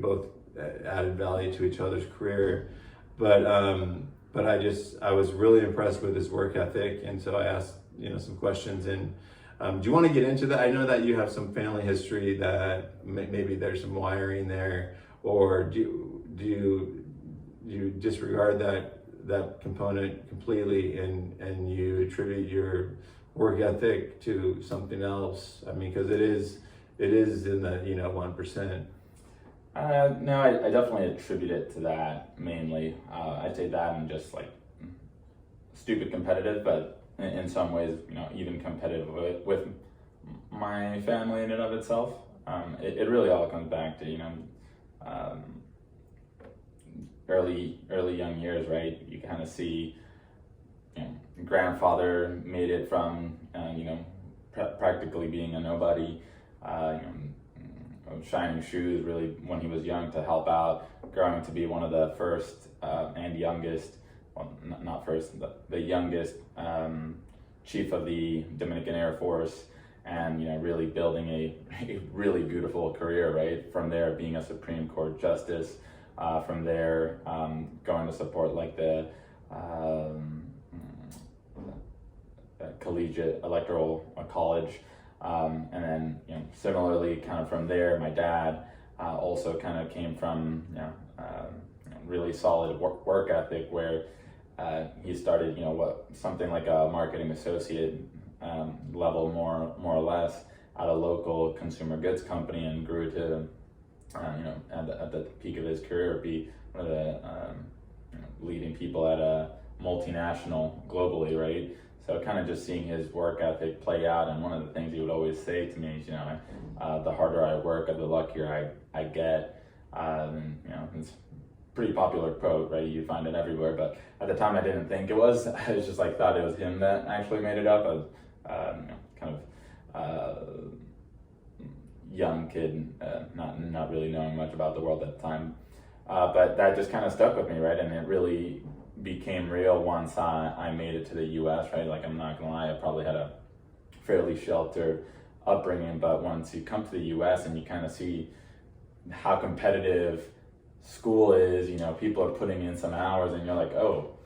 both added value to each other's career. But I was really impressed with his work ethic, and so I asked some questions. And do you want to get into that? I know that you have some family history that maybe there's some wiring there, or do you disregard that component completely and you attribute your work ethic to something else? I mean, because it is in the 1%. No, I definitely attribute it to that mainly. I'd say that and just like stupid competitive, but in some ways, even competitive with my family in and of itself. It really all comes back to, early young years, right? You kind of see, grandfather made it from, practically being a nobody, shining shoes really when he was young to help out, growing to be one of the first and youngest, well, not first, the youngest chief of the Dominican Air Force, and really building a really beautiful career, right? From there, being a Supreme Court justice, from there, going to support like the collegiate electoral college. And then, similarly, kind of from there, my dad also kind of came from, really solid work ethic, where he started, something like a marketing associate level, more or less, at a local consumer goods company, and grew to, at the peak of his career, be one of the leading people at a multinational globally, right? So kind of just seeing his work ethic play out, and one of the things he would always say to me is, the harder I work, the luckier I get. It's a pretty popular quote, right? You find it everywhere, but at the time I didn't think it was. I was just like, thought it was him that actually made it up. I was, kind of young kid, not really knowing much about the world at the time. But that just kind of stuck with me, right? And it really became real once I made it to the US, right? Like, I'm not gonna lie, I probably had a fairly sheltered upbringing, but once you come to the US and you kind of see how competitive school is, people are putting in some hours, and you're like, oh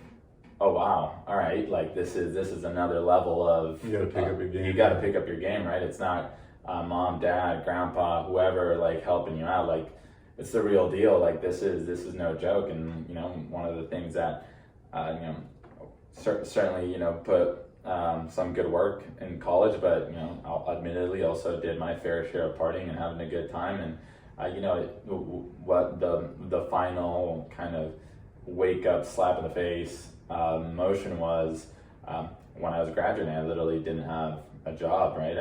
wow, all right, like this is another level of, you gotta pick up your game. You gotta pick up your game, right? It's not mom, dad, grandpa, whoever, like, helping you out. Like, it's the real deal. Like, this is no joke. And one of the things that certainly put some good work in college, but admittedly also did my fair share of partying and having a good time. And what the final kind of wake up slap in the face motion was, when I was graduating. I literally didn't have a job, right?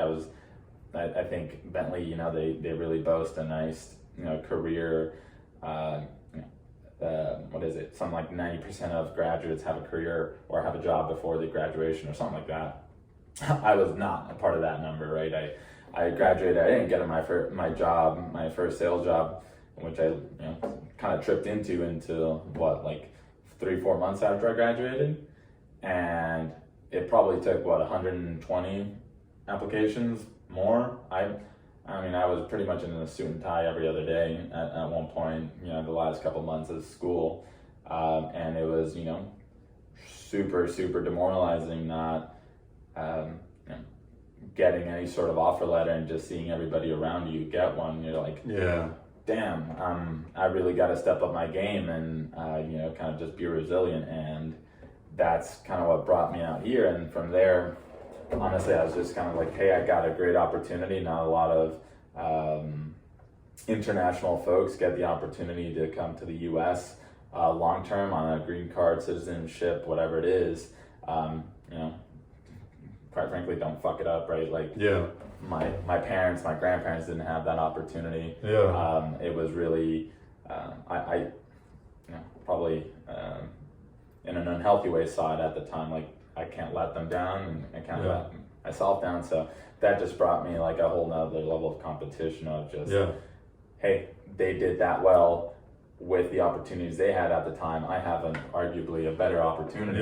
I think Bentley, they really boast a nice career. What is it? Something like 90% of graduates have a career or have a job before the graduation, or something like that. I was not a part of that number, right? I graduated. I didn't get my first sales job, which I kind of tripped into what, like 3-4 months after I graduated, and it probably took 120 applications more. I mean, I was pretty much in a suit and tie every other day at one point, the last couple months of school. And it was, super, super demoralizing, not getting any sort of offer letter and just seeing everybody around you get one. You're like, yeah, damn, I really got to step up my game and, kind of just be resilient. And that's kind of what brought me out here. And from there, honestly, I was just kind of like, hey, I got a great opportunity. Not a lot of international folks get the opportunity to come to the U.S. Long term on a green card, citizenship, whatever it is. Quite frankly, don't fuck it up, right? Like, yeah, my grandparents didn't have that opportunity. Yeah, it was really, I probably in an unhealthy way saw it at the time. Like, I can't let them down, and I can't let myself down. So that just brought me like a whole nother level of competition of just, hey, they did that well with the opportunities they had at the time. I have arguably a better opportunity.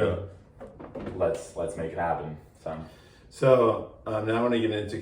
Let's make it happen. So now I want to get into kind